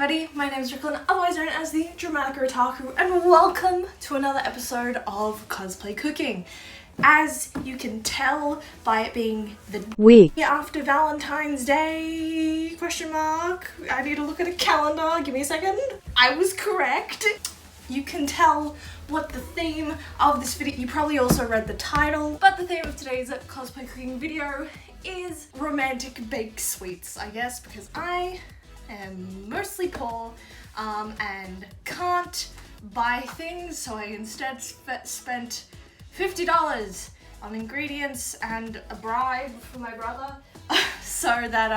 everybody, my name is Jacqueline, otherwise known as the Dramatic Otaku, and welcome to another episode of Cosplay Cooking. As you can tell by it being the week after Valentine's Day, question mark, I need to look at a calendar, give me a second. I was correct. You can tell what the theme of this video, you probably also read the title, but the theme of today's cosplay cooking video is romantic baked sweets, I guess, because I am mostly poor and can't buy things, so I instead spent $50 on ingredients and a bribe for my brother so that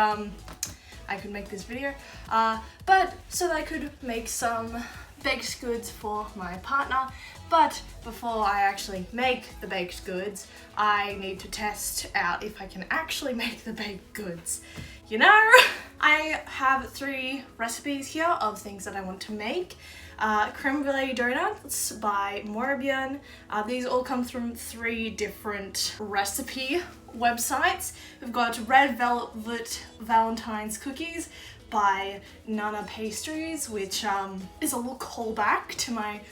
I could make this video, but so that I could make some baked goods for my partner. But before I actually make the baked goods, I need to test out if I can actually make the baked goods. You know, I have 3 recipes here of things that I want to make. Creme brulee donuts by Morbian. These all come from 3 different recipe websites. We've got red velvet Valentine's cookies by Nana Pastries, which is a little callback to my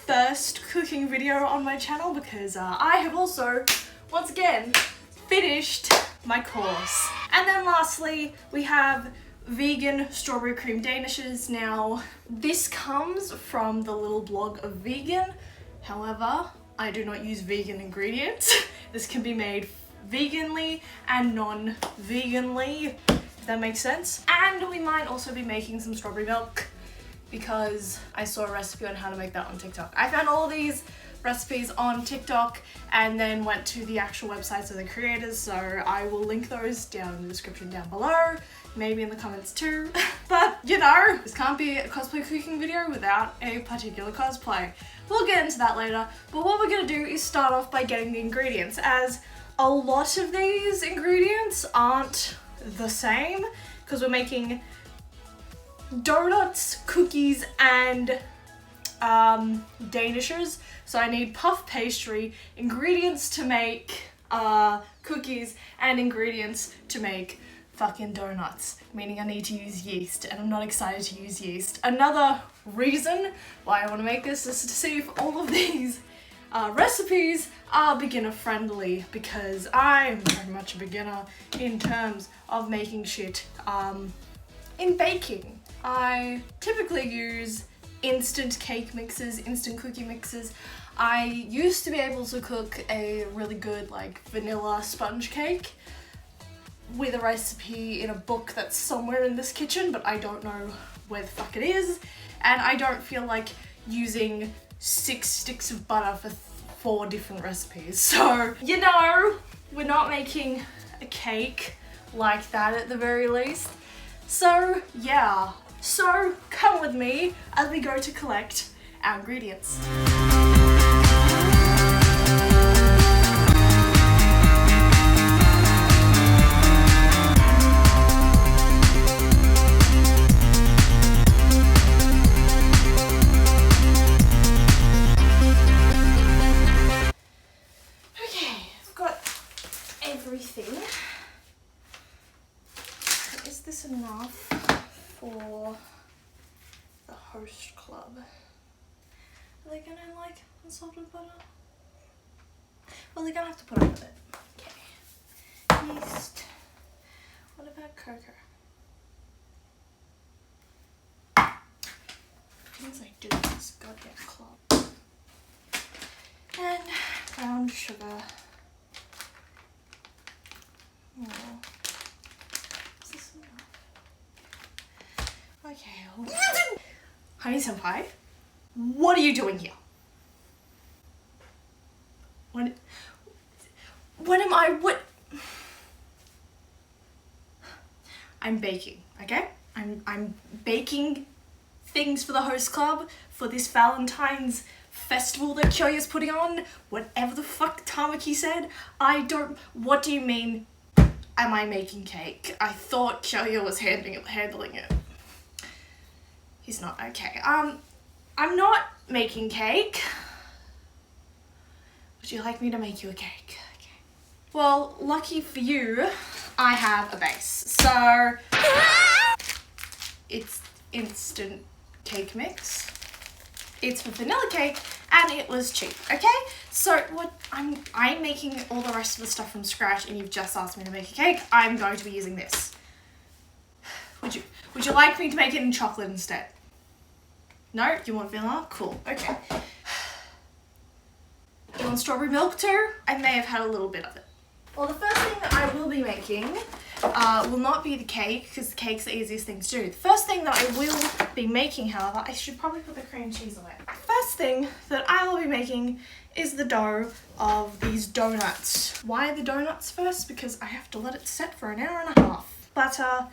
first cooking video on my channel, because I have also, once again, finished my course. And then lastly, we have vegan strawberry cream danishes. Now, this comes from the little blog of vegan. However, I do not use vegan ingredients. This can be made veganly and non-veganly, if that makes sense. And we might also be making some strawberry milk, because I saw a recipe on how to make that on TikTok. I found all these recipes on TikTok and then went to the actual websites of the creators, so I will link those down in the description down below, maybe in the comments too. But you know, this can't be a cosplay cooking video without a particular cosplay. We'll get into that later, but what we're gonna do is start off by getting the ingredients, as a lot of these ingredients aren't the same, because we're making donuts, cookies, and danishes. So I need puff pastry, ingredients to make cookies, and ingredients to make fucking donuts, meaning I need to use yeast, and I'm not excited to use yeast. Another reason why I want to make this is to see if all of these recipes are beginner friendly, because I'm very much a beginner in terms of making shit in baking. I typically use instant cake mixes, instant cookie mixes. I used to be able to cook a really good like vanilla sponge cake with a recipe in a book that's somewhere in this kitchen, but I don't know where the fuck it is, and I don't feel like using 6 sticks of butter for 4 different recipes. So, you know, we're not making a cake like that at the very least. So, yeah. So, come with me as we go to collect our ingredients. Okay, I've got everything. Is this enough for the host club? Are they gonna like unsalted butter? Well, they're gonna have to put up with it. Okay. Yeast. What about cocoa? Things I do in this goddamn club. And brown sugar. Oh. Is this enough? Okay. Honey-Senpai What are you doing here? What am I, what? I'm baking, okay? I'm baking things for the host club for this Valentine's Festival that Kyoya's putting on. Whatever the fuck Tamaki said, what do you mean, am I making cake? I thought Kyoya was handling it. He's not, okay. I'm not making cake. Would you like me to make you a cake? Okay. Well, lucky for you, I have a base. So, it's instant cake mix. It's for vanilla cake and it was cheap, okay? So I'm making all the rest of the stuff from scratch and you've just asked me to make a cake. I'm going to be using this. Would you like me to make it in chocolate instead? No? You want vanilla? Cool, okay. You want strawberry milk too? I may have had a little bit of it. Well, the first thing that I will be making will not be the cake, because the cake's the easiest thing to do. The first thing that I will be making, however, I should probably put the cream cheese away. First thing that I will be making is the dough of these donuts. Why the donuts first? Because I have to let it set for an hour and a half. Butter,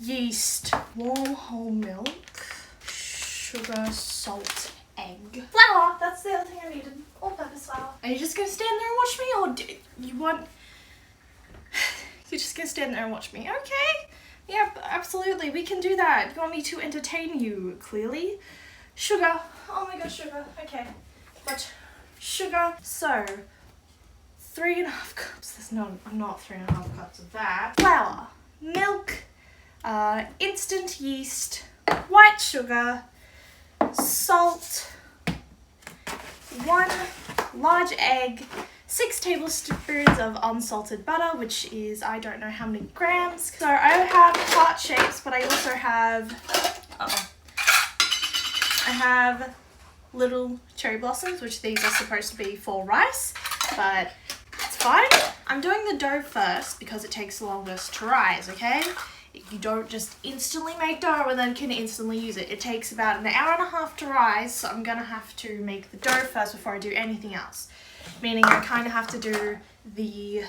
yeast, warm whole milk, sugar, salt, egg, flour. That's the other thing I needed. All-purpose flour. Are you just gonna stand there and watch me, or do you want? You're just gonna stand there and watch me? Okay. Yeah, absolutely. We can do that. You want me to entertain you? Clearly. Sugar. Oh my gosh, sugar. Okay. But sugar. So 3.5 cups. I'm not 3.5 cups of that. Flour, milk, instant yeast, white sugar, salt, 1 large egg, 6 tablespoons of unsalted butter, which is, I don't know how many grams. So I have heart shapes, but I also have, I have little cherry blossoms, which these are supposed to be for rice, but it's fine. I'm doing the dough first because it takes the longest to rise, okay? You don't just instantly make dough and then can instantly use it. It takes about an hour and a half to rise, so I'm gonna have to make the dough first before I do anything else. Meaning I kind of have to do the,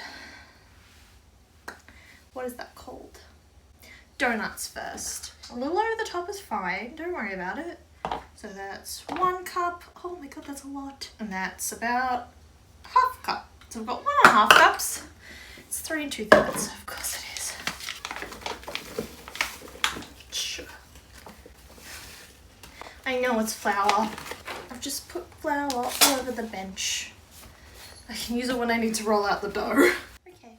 what is that called? Donuts first. A little over the top is fine, don't worry about it. So that's 1 cup, oh my god, that's a lot. And that's about half cup. So I've got 1.5 cups. It's 3 2/3, of course it is. Sure. I know it's flour. I've just put flour all over the bench. I can use it when I need to roll out the dough. Okay,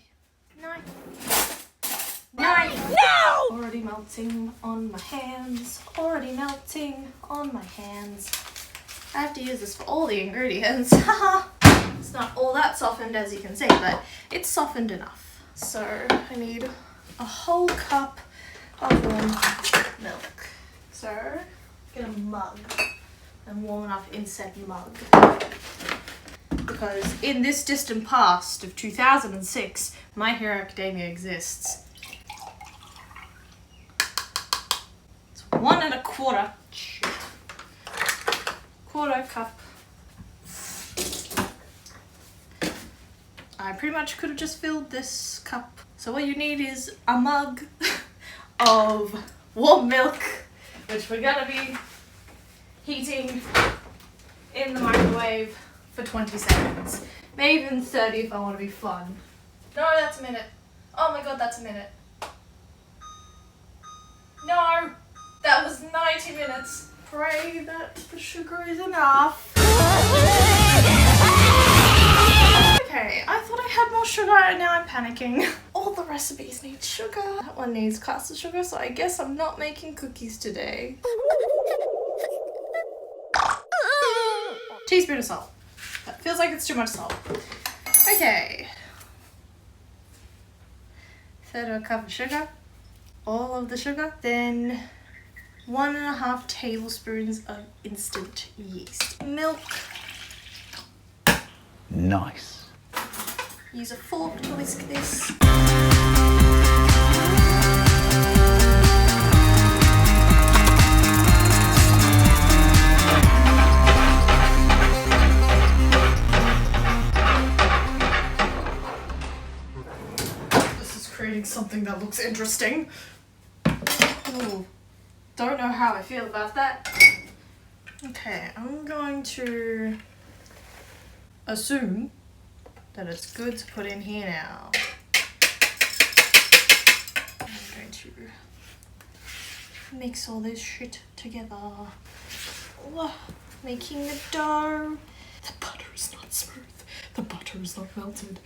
9. No! Already melting on my hands. Already melting on my hands. I have to use this for all the ingredients. Haha! It's not all that softened as you can see, but it's softened enough. So I need a whole cup of warm milk. So get a mug and warm enough in said mug. Because in this distant past of 2006, My Hero Academia exists. It's 1.25. Quarter cup. I pretty much could have just filled this cup. So what you need is a mug of warm milk, which we're gonna be heating in the microwave for 20 seconds. Maybe even 30 if I want to be fun. No, that's a minute. Oh my god, that's a minute. No, that was 90 minutes. Pray that the sugar is enough. Okay, I thought I had more sugar and now I'm panicking. All the recipes need sugar. That one needs caster sugar, so I guess I'm not making cookies today. Teaspoon of salt. That feels like it's too much salt. Okay. 1/3 cup of sugar. All of the sugar. Then 1.5 tablespoons of instant yeast. Milk. Nice. Use a fork to whisk this. something that looks interesting. Ooh, don't know how I feel about that. Okay, I'm going to assume that it's good to put in here now. I'm going to mix all this shit together. Oh, making the dough. The butter is not smooth. The butter is not melted.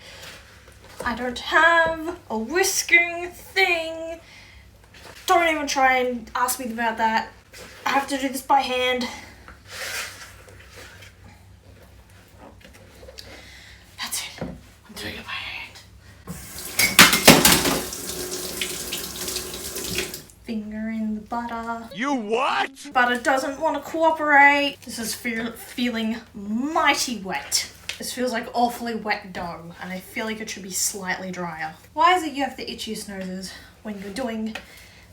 I don't have a whisking thing. Don't even try and ask me about that. I have to do this by hand. That's it. I'm doing it by hand. Finger in the butter. You what? Butter doesn't want to cooperate. This is feeling mighty wet. This feels like awfully wet dough, and I feel like it should be slightly drier. Why is it you have the itchiest noses when you're doing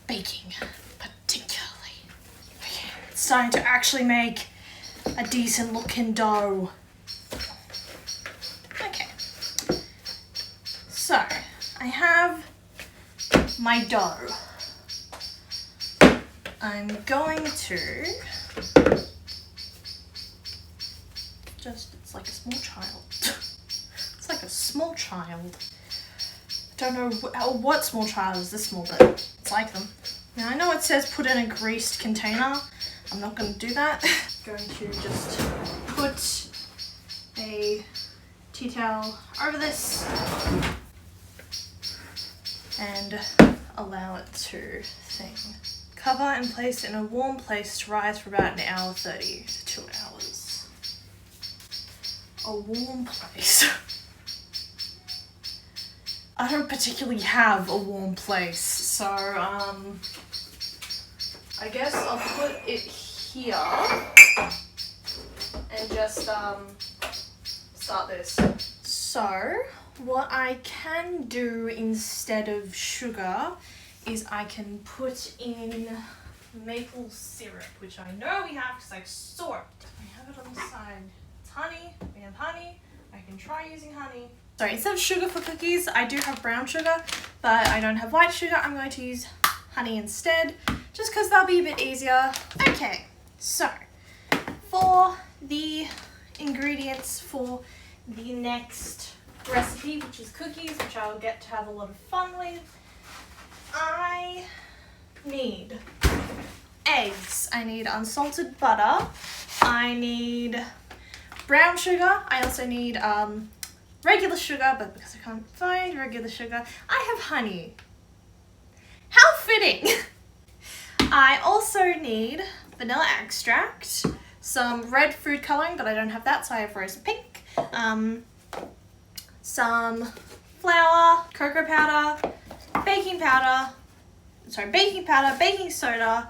baking, particularly? Okay, it's time to actually make a decent looking dough. Okay, so I have my dough. I'm going to it's like a small child. It's like a small child. I don't know what small child is this small, but it's like them. Now I know it says put in a greased container. I'm not going to do that. I'm going to just put a tea towel over this and allow it to thing. Cover and place in a warm place to rise for about an hour 30 to 2 hours. A warm place. I don't particularly have a warm place, so I guess I'll put it here and just start this. So what I can do instead of sugar is I can put in maple syrup, which I know we have because I saw it. I have it on the side. It's honey. We have honey. I can try using honey. Sorry, instead of sugar for cookies, I do have brown sugar, but I don't have white sugar. I'm going to use honey instead, just because that'll be a bit easier. Okay, so for the ingredients for the next recipe, which is cookies, which I will get to have a lot of fun with, I need eggs, I need unsalted butter, I need brown sugar, I also need regular sugar, but because I can't find regular sugar, I have honey. How fitting! I also need vanilla extract, some red food colouring, but I don't have that, so I have rose and pink, some flour, cocoa powder, baking powder, baking soda,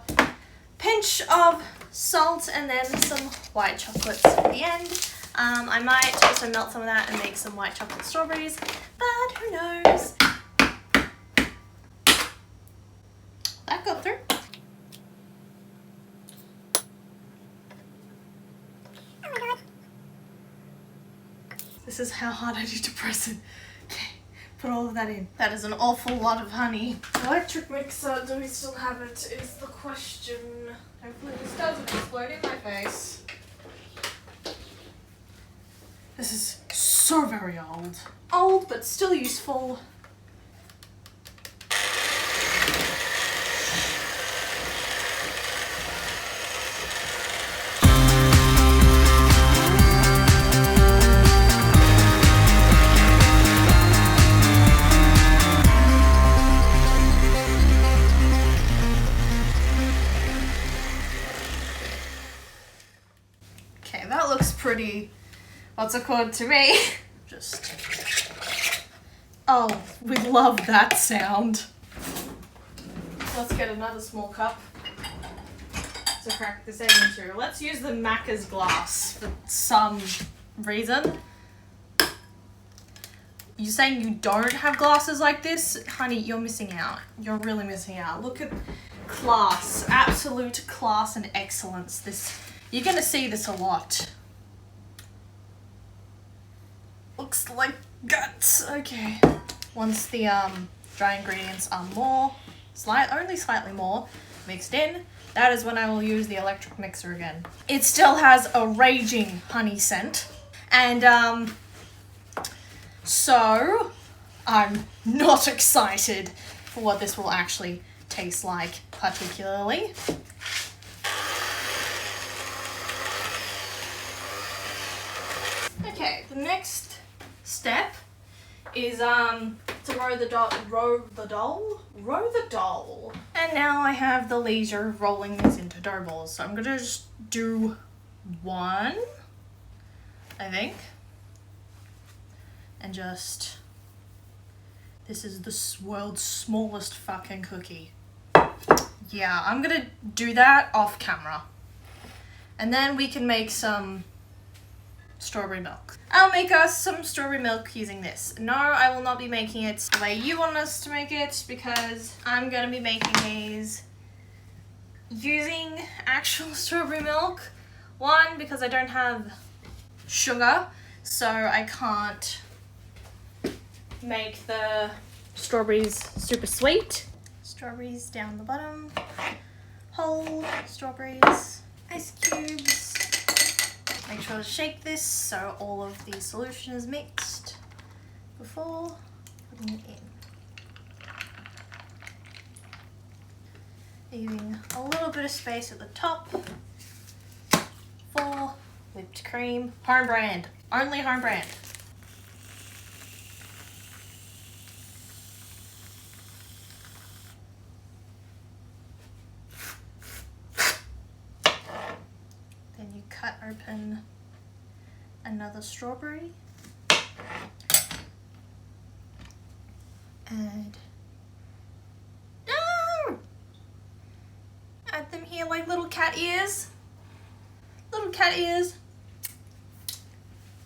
pinch of salt, and then some white chocolates at the end. I might also melt some of that and make some white chocolate strawberries, but who knows? That got through. Oh my god. This is how hard I need to press it. Okay, put all of that in. That is an awful lot of honey. Electric mixer, do we still have it, is the question. Hopefully this doesn't explode in my face. This is so very old. Old, but still useful. Okay, that looks pretty, what's it called to me? Just, oh, we love that sound. Let's get another small cup to crack this egg into. Let's use the Macca's glass for some reason. You're saying you don't have glasses like this? Honey, you're missing out. You're really missing out. Look at class, absolute class and excellence. This, you're gonna see this a lot. Looks like guts. Okay. Once the dry ingredients are only slightly more mixed in, that is when I will use the electric mixer again. It still has a raging honey scent, and so I'm not excited for what this will actually taste like particularly. Okay, the next step is to row the dough. And now I have the leisure of rolling these into dough balls. So I'm gonna just do one, I think. And just, this is the world's smallest fucking cookie. Yeah, I'm gonna do that off camera. And then we can make some strawberry milk. I'll make us some strawberry milk using this. No, I will not be making it the way you want us to make it, because I'm gonna be making these using actual strawberry milk. One, because I don't have sugar, so I can't make the strawberries super sweet. Strawberries down the bottom, whole strawberries, ice cubes. Make sure to shake this so all of the solution is mixed before putting it in. Leaving a little bit of space at the top for whipped cream. Home brand, only home brand. Cut open another strawberry and add them here like little cat ears. Little cat ears.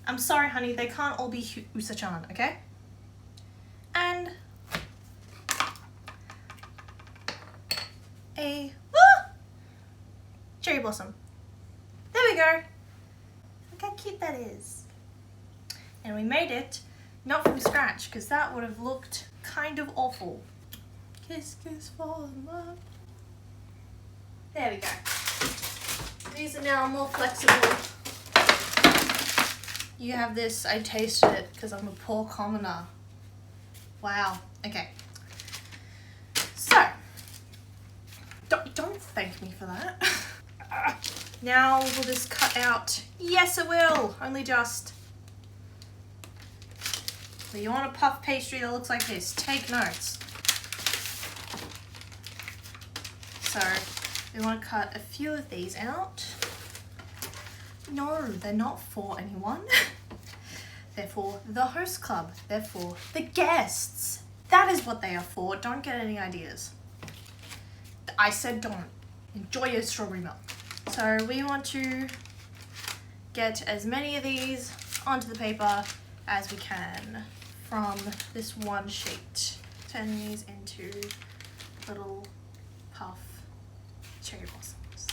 I'm sorry, honey, they can't all be Usa-chan, okay? And a cherry blossom. There we go. Look how cute that is. And we made it not from scratch, because that would have looked kind of awful. Kiss, kiss, fall in love. There we go. These are now more flexible. You have this, I tasted it because I'm a poor commoner. Wow. Okay. So, don't thank me for that. Now will this cut out? Yes, it will. Only just. So you want a puff pastry that looks like this. Take notes. So we want to cut a few of these out. No, they're not for anyone. They're for the host club. They're for the guests. That is what they are for. Don't get any ideas. I said don't. Enjoy your strawberry milk. So we want to get as many of these onto the paper as we can from this one sheet. Turn these into little puff cherry blossoms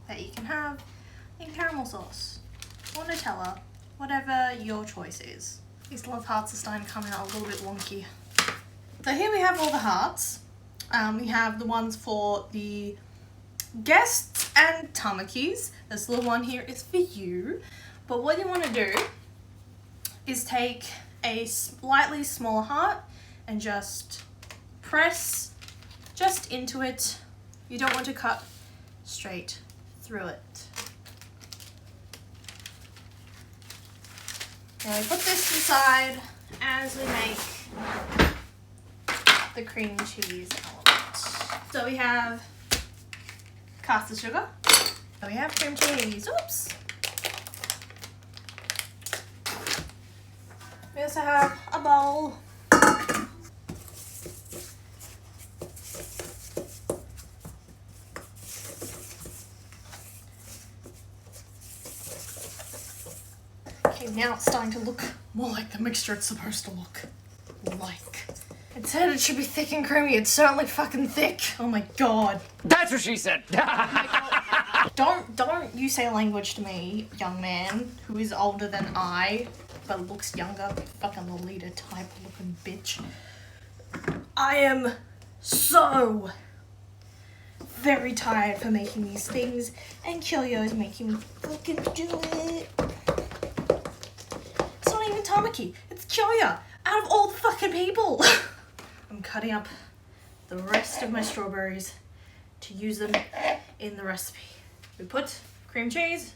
that you can have in caramel sauce or Nutella, whatever your choice is. These love hearts are starting to come out a little bit wonky. So here we have all the hearts. We have the ones for the guests and tamakis. This little one here is for you. But what you want to do is take a slightly smaller heart and just press just into it. You don't want to cut straight through it. Now we put this inside as we make the cream cheese element. So we have caster sugar. We have cream cheese. Oops. We also have a bowl. Okay, now it's starting to look more like the mixture it's supposed to look like. It said it should be thick and creamy. It's certainly fucking thick. Oh my god. That's what she said. Don't you say language to me, young man, who is older than I. but looks younger. Fucking Lolita type looking bitch. I am so very tired for making these things, and Kyoyo is making me fucking do it. It's not even Tamaki, it's Kyoyo, out of all the fucking people. I'm cutting up the rest of my strawberries to use them in the recipe. We put cream cheese.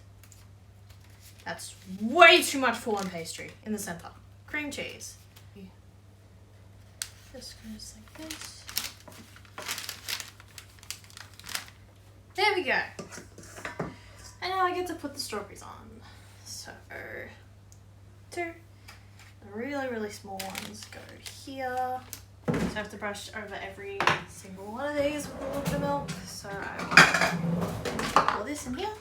That's way too much for one pastry in the center. Cream cheese. Just goes like this. There we go. And now I get to put the strawberries on. So, two. The really, really small ones go here. So I have to brush over every single one of these with a little bit of milk. So I will pour this in here.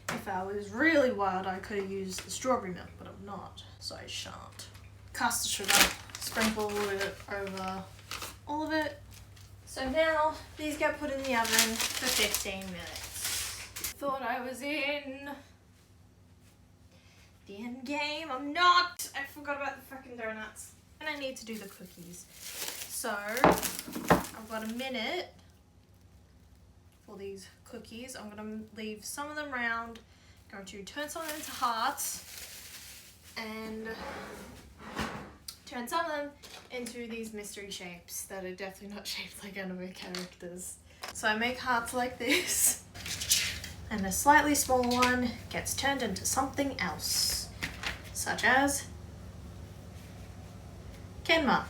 If I was really wild, I could have used the strawberry milk, but I'm not, so I shan't. Custard sugar, sprinkle it over all of it. So now these get put in the oven for 15 minutes. Thought I was in the end game. I'm not. I forgot about the fucking donuts. And I need to do the cookies. So I've got a minute for these cookies. I'm gonna leave some of them round. Going to turn some of them into hearts and turn some of them into these mystery shapes that are definitely not shaped like anime characters. So I make hearts like this, and a slightly smaller one gets turned into something else, such as Kenma.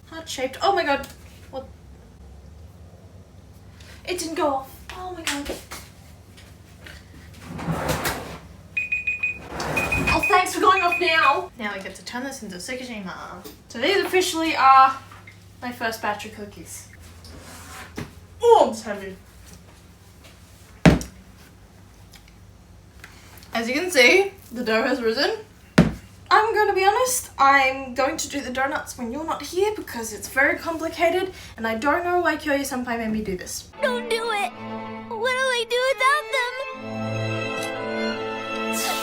Heart shaped. Oh my god. What? It didn't go off. Oh my god. Oh, thanks for going off now. Now we get to turn this into Tsukishima. So these officially are my first batch of cookies. Oh, it's heavy. As you can see, the dough has risen. I'm going to be honest, I'm going to do the donuts when you're not here because it's very complicated and I don't know why Kyoyo-senpai made me do this. Don't do it! What'll I do without them?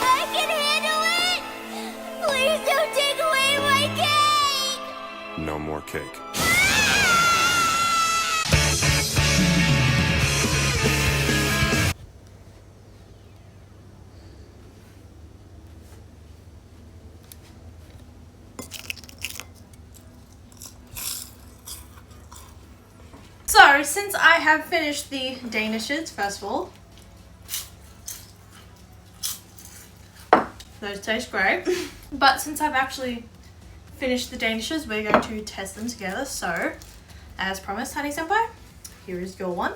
I can handle it! Please don't take away my cake! No more cake. So, since I have finished the danishes, first of all, those taste great. But since I've actually finished the danishes, we're going to test them together. So, as promised, Honey-Senpai, here is your one.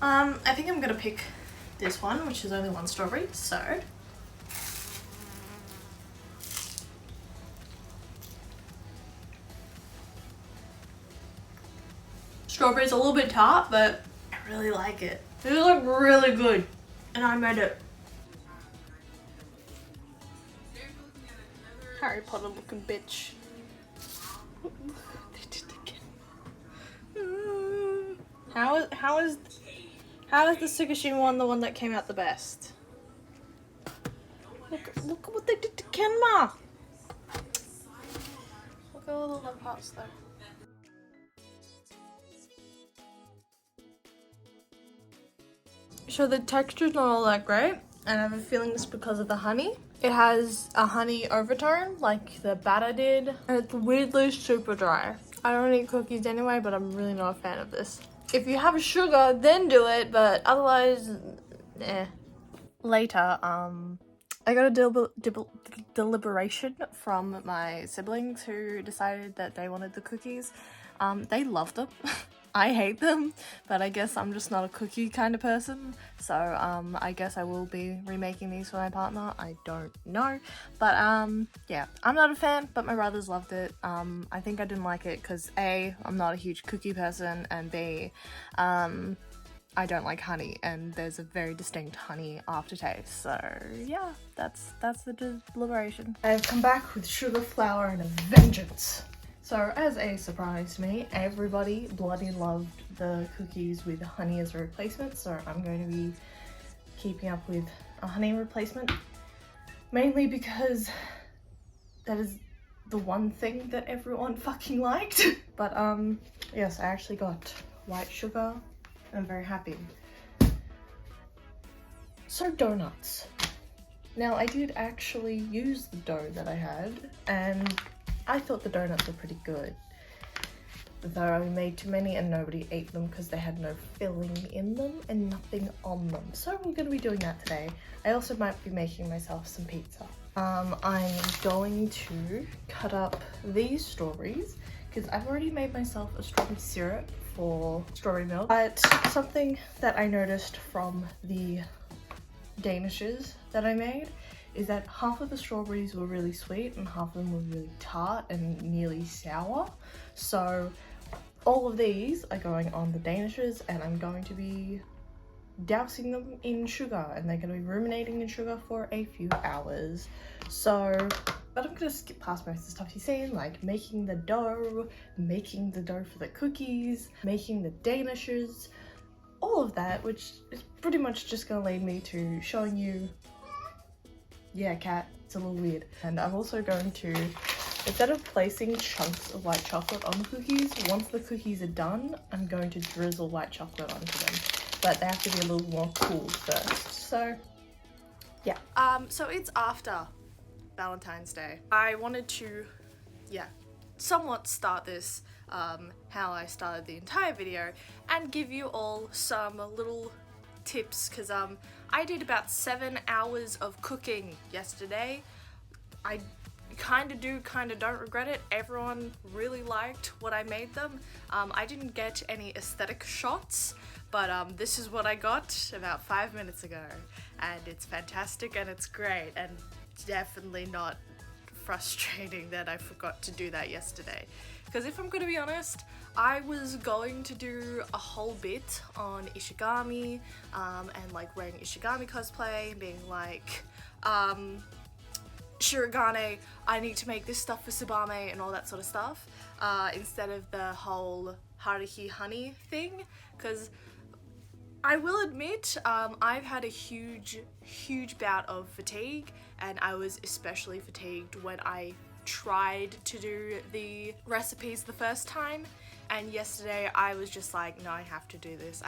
I think I'm going to pick this one, which is only one strawberry, so... Strawberry's a little bit tart, but I really like it. It is like really good, and I made it. Harry Potter looking bitch. They did it again. How is the Tsukishima one the one that came out the best? Look at what they did to Kenma. Look at all the little parts though. So the texture's not all that great, and I have a feeling it's because of the honey. It has a honey overtone, like the batter did, and it's weirdly super dry. I don't eat cookies anyway, but I'm really not a fan of this. If you have sugar, then do it, but otherwise, eh. Later, I got a deliberation from my siblings who decided that they wanted the cookies. They loved them. I hate them, but I guess I'm just not a cookie kind of person, so I guess I will be remaking these for my partner. I don't know, but yeah, I'm not a fan, but my brothers loved it. I think I didn't like it because A, I'm not a huge cookie person, and B, I don't like honey, and there's a very distinct honey aftertaste, so yeah, that's the deliberation. I've come back with sugar, flour, and a vengeance. So, as a surprise to me, everybody bloody loved the cookies with honey as a replacement, so I'm going to be keeping up with a honey replacement, mainly because that is the one thing that everyone fucking liked. But yes, I actually got white sugar and I'm very happy. So donuts. Now I did actually use the dough that I had and I thought the donuts were pretty good. Though I made too many and nobody ate them because they had no filling in them and nothing on them. So we're going to be doing that today. I also might be making myself some pizza. I'm going to cut up these strawberries because I've already made myself a strawberry syrup for strawberry milk. But something that I noticed from the danishes that I made is that half of the strawberries were really sweet and half of them were really tart and nearly sour. So all of these are going on the danishes and I'm going to be dousing them in sugar and they're going to be ruminating in sugar for a few hours. So, but I'm going to skip past most of the stuff you've seen, like making the dough for the cookies, making the danishes, all of that, which is pretty much just going to lead me to showing you, yeah, cat, it's a little weird. And I'm also going to, instead of placing chunks of white chocolate on the cookies, once the cookies are done, I'm going to drizzle white chocolate onto them. But they have to be a little more cool first. So, yeah. So it's after Valentine's Day. I wanted to, somewhat start this how I started the entire video and give you all some little tips because I did about 7 hours of cooking yesterday. I kind of do, kind of don't regret it. Everyone really liked what I made them. I didn't get any aesthetic shots, but this is what I got about 5 minutes ago and it's fantastic and it's great and definitely not frustrating that I forgot to do that yesterday. Because if I'm going to be honest, I was going to do a whole bit on Ishigami and like wearing Ishigami cosplay and being like, Shirogane, I need to make this stuff for Tsubame and all that sort of stuff, instead of the whole Haruhi honey thing, because I will admit, I've had a huge bout of fatigue, and I was especially fatigued when I tried to do the recipes the first time, and yesterday I was just like, no, I have to do this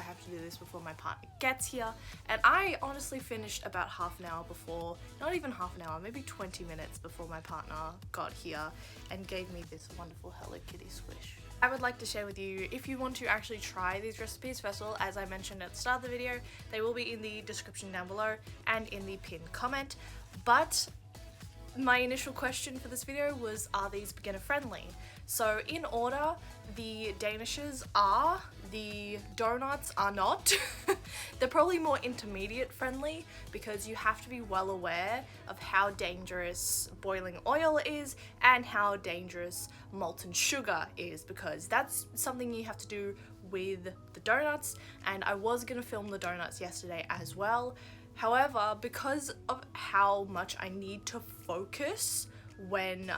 before my partner gets here, and I honestly finished about half an hour before, not even half an hour, maybe 20 minutes before my partner got here and gave me this wonderful Hello Kitty squish. I would like to share with you, if you want to actually try these recipes, first of all, as I mentioned at the start of the video, they will be in the description down below and in the pinned comment, but my initial question for this video was, are these beginner friendly? So in order, the danishes are, the donuts are not. They're probably more intermediate friendly because you have to be well aware of how dangerous boiling oil is and how dangerous molten sugar is, because that's something you have to do with the donuts, and I was gonna film the donuts yesterday as well. However, because of how much I need to focus when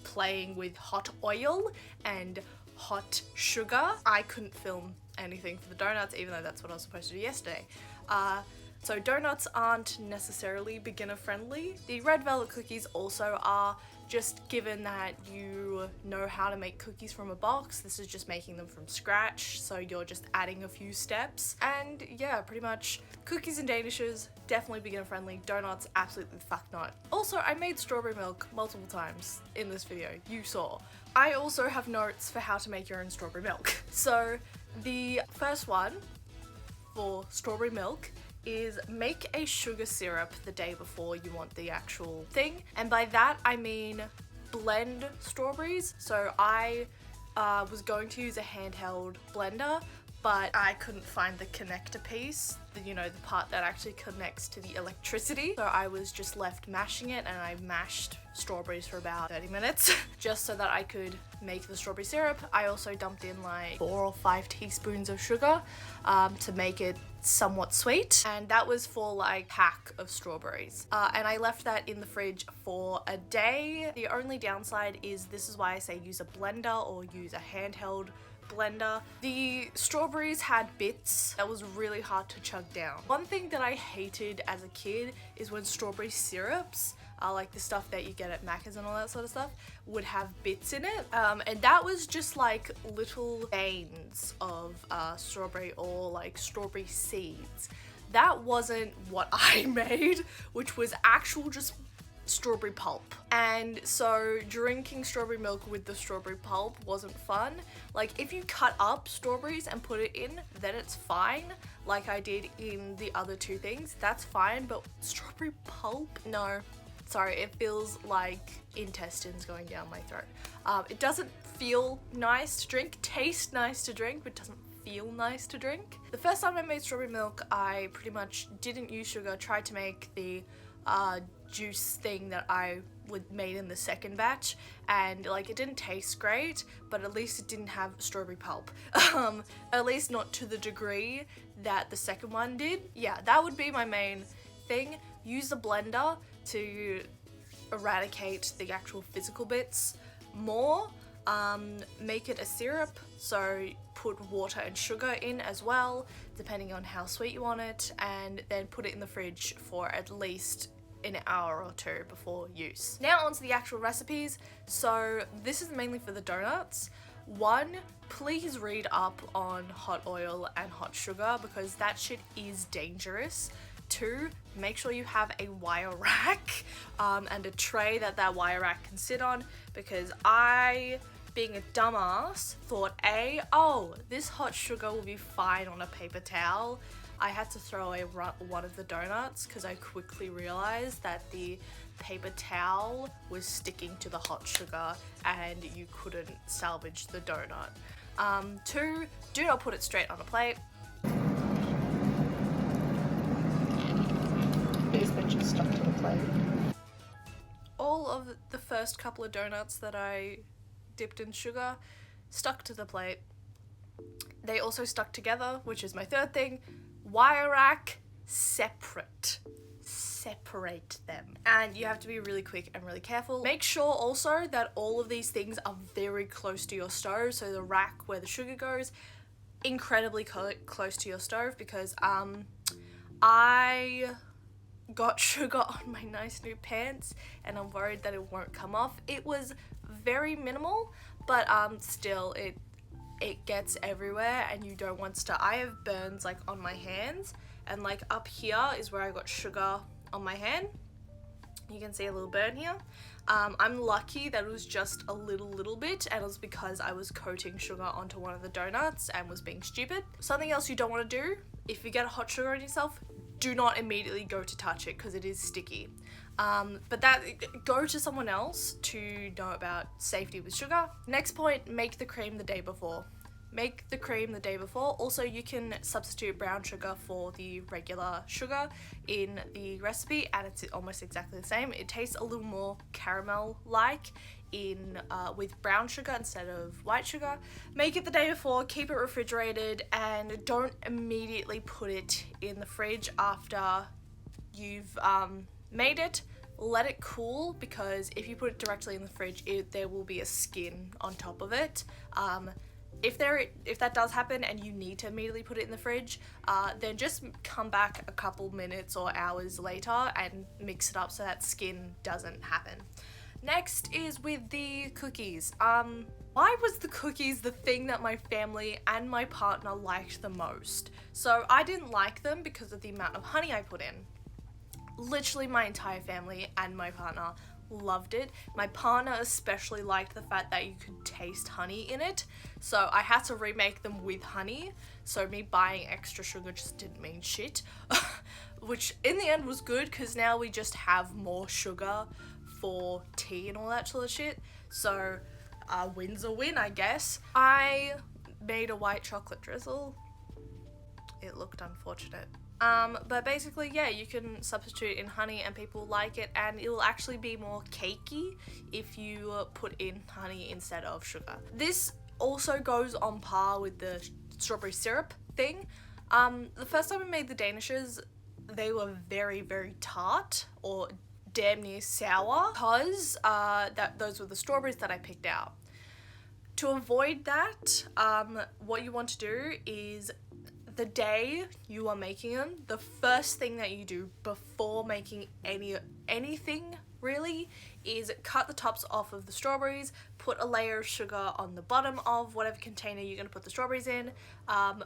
playing with hot oil and hot sugar, I couldn't film anything for the donuts, even though that's what I was supposed to do yesterday. So donuts aren't necessarily beginner friendly. The red velvet cookies also are, just given that you know how to make cookies from a box. This is just making them from scratch, so you're just adding a few steps. And yeah, pretty much cookies and danishes, definitely beginner friendly. Donuts, absolutely the fuck not. Also, I made strawberry milk multiple times in this video, you saw. I also have notes for how to make your own strawberry milk. So the first one for strawberry milk is make a sugar syrup the day before you want the actual thing, and by that I mean blend strawberries. So I was going to use a handheld blender, but I couldn't find the connector piece, the part that actually connects to the electricity, so I was just left mashing it, and I mashed strawberries for about 30 minutes just so that I could make the strawberry syrup. I also dumped in like 4 or 5 teaspoons of sugar to make it somewhat sweet, and that was for like a pack of strawberries, and I left that in the fridge for a day. The only downside is, this is why I say use a blender or use a handheld blender. The strawberries had bits that was really hard to chug down. One thing that I hated as a kid is when strawberry syrups, like the stuff that you get at Macca's and all that sort of stuff, would have bits in it. And that was just like little veins of strawberry or like strawberry seeds. That wasn't what I made, which was actual just strawberry pulp. And so drinking strawberry milk with the strawberry pulp wasn't fun. Like if you cut up strawberries and put it in, then it's fine, like I did in the other two things, that's fine, but strawberry pulp? No. Sorry, it feels like intestines going down my throat. It doesn't feel nice to drink, tastes nice to drink, but doesn't feel nice to drink. The first time I made strawberry milk, I pretty much didn't use sugar, tried to make the juice thing that I made in the second batch, and like it didn't taste great, but at least it didn't have strawberry pulp. At least not to the degree that the second one did. Yeah, that would be my main thing. Use the blender to eradicate the actual physical bits more. Make it a syrup, so put water and sugar in as well, depending on how sweet you want it, and then put it in the fridge for at least an hour or two before use. Now onto the actual recipes. So this is mainly for the donuts. 1, please read up on hot oil and hot sugar because that shit is dangerous. 2, make sure you have a wire rack and a tray that wire rack can sit on, because I, being a dumbass, thought oh, this hot sugar will be fine on a paper towel. I had to throw away one of the donuts because I quickly realized that the paper towel was sticking to the hot sugar and you couldn't salvage the donut. 2, do not put it straight on a plate. These bitches stuck to the plate. All of the first couple of donuts that I dipped in sugar stuck to the plate. They also stuck together, which is my third thing. Wire rack, separate. Separate them. And you have to be really quick and really careful. Make sure also that all of these things are very close to your stove. So the rack where the sugar goes, incredibly close to your stove, because I got sugar on my nice new pants and I'm worried that it won't come off. It was very minimal, but still it gets everywhere and you don't want to. I have burns like on my hands, and like up here is where I got sugar on my hand. You can see a little burn here. I'm lucky that it was just a little bit, and it was because I was coating sugar onto one of the donuts and was being stupid. Something else you don't want to do, if you get a hot sugar on yourself, do not immediately go to touch it because it is sticky. But go to someone else to know about safety with sugar. Next point, make the cream the day before. Make the cream the day before. Also, you can substitute brown sugar for the regular sugar in the recipe and it's almost exactly the same. It tastes a little more caramel-like with brown sugar instead of white sugar. Make it the day before, keep it refrigerated, and don't immediately put it in the fridge after you've made it. Let it cool, because if you put it directly in the fridge, there will be a skin on top of it. If that does happen and you need to immediately put it in the fridge, then just come back a couple minutes or hours later and mix it up so that skin doesn't happen. Next is with the cookies. Why was the cookies the thing that my family and my partner liked the most? So I didn't like them because of the amount of honey I put in. Literally my entire family and my partner loved it. My partner especially liked the fact that you could taste honey in it, so I had to remake them with honey, so me buying extra sugar just didn't mean shit. Which in the end was good, because now we just have more sugar for tea and all that sort of shit, so win's a win, I guess. I made a white chocolate drizzle. It looked unfortunate. But basically, yeah, you can substitute in honey and people like it, and it will actually be more cakey if you put in honey instead of sugar. This also goes on par with the strawberry syrup thing. The first time I made the danishes, they were very, very tart, or damn near sour, because those were the strawberries that I picked out. To avoid that, what you want to do is the day you are making them, the first thing that you do before making anything really is cut the tops off of the strawberries, put a layer of sugar on the bottom of whatever container you're going to put the strawberries in,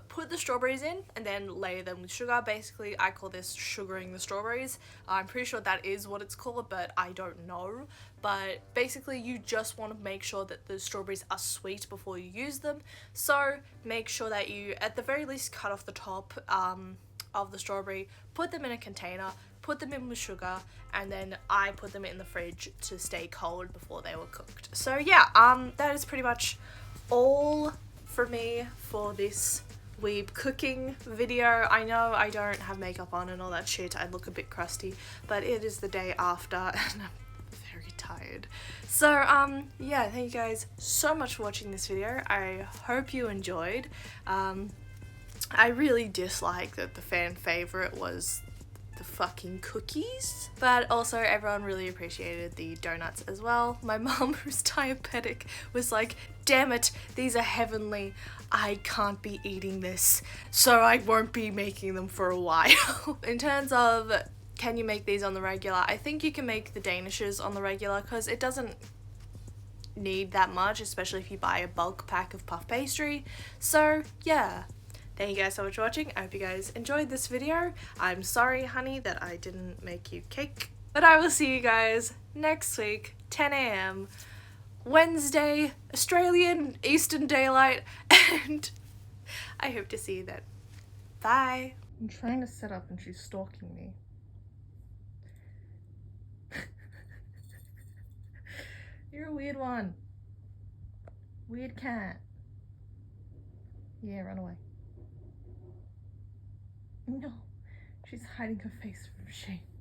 put the strawberries in and then layer them with sugar. Basically, I call this sugaring the strawberries. I'm pretty sure that is what it's called, but I don't know. But basically, you just want to make sure that the strawberries are sweet before you use them. So make sure that you, at the very least, cut off the top of the strawberry, put them in a container, put them in with sugar, and then I put them in the fridge to stay cold before they were cooked. So yeah, that is pretty much all for me for this weeb cooking video. I know I don't have makeup on and all that shit, I look a bit crusty, but it is the day after and I'm very tired. So yeah, thank you guys so much for watching this video. I hope you enjoyed. I really dislike that the fan favorite was the fucking cookies, but also everyone really appreciated the donuts as well. My mom, who's diabetic, was like, damn it, these are heavenly, I can't be eating this, so I won't be making them for a while. In terms of can you make these on the regular, I think you can make the danishes on the regular because it doesn't need that much, especially if you buy a bulk pack of puff pastry. So yeah, thank you guys so much for watching. I hope you guys enjoyed this video. I'm sorry, honey, that I didn't make you cake. But I will see you guys next week, 10 AM, Wednesday, Australian Eastern Daylight, and I hope to see you then. Bye. I'm trying to set up and she's stalking me. You're a weird one. Weird cat. Yeah, run away. No, she's hiding her face from shame.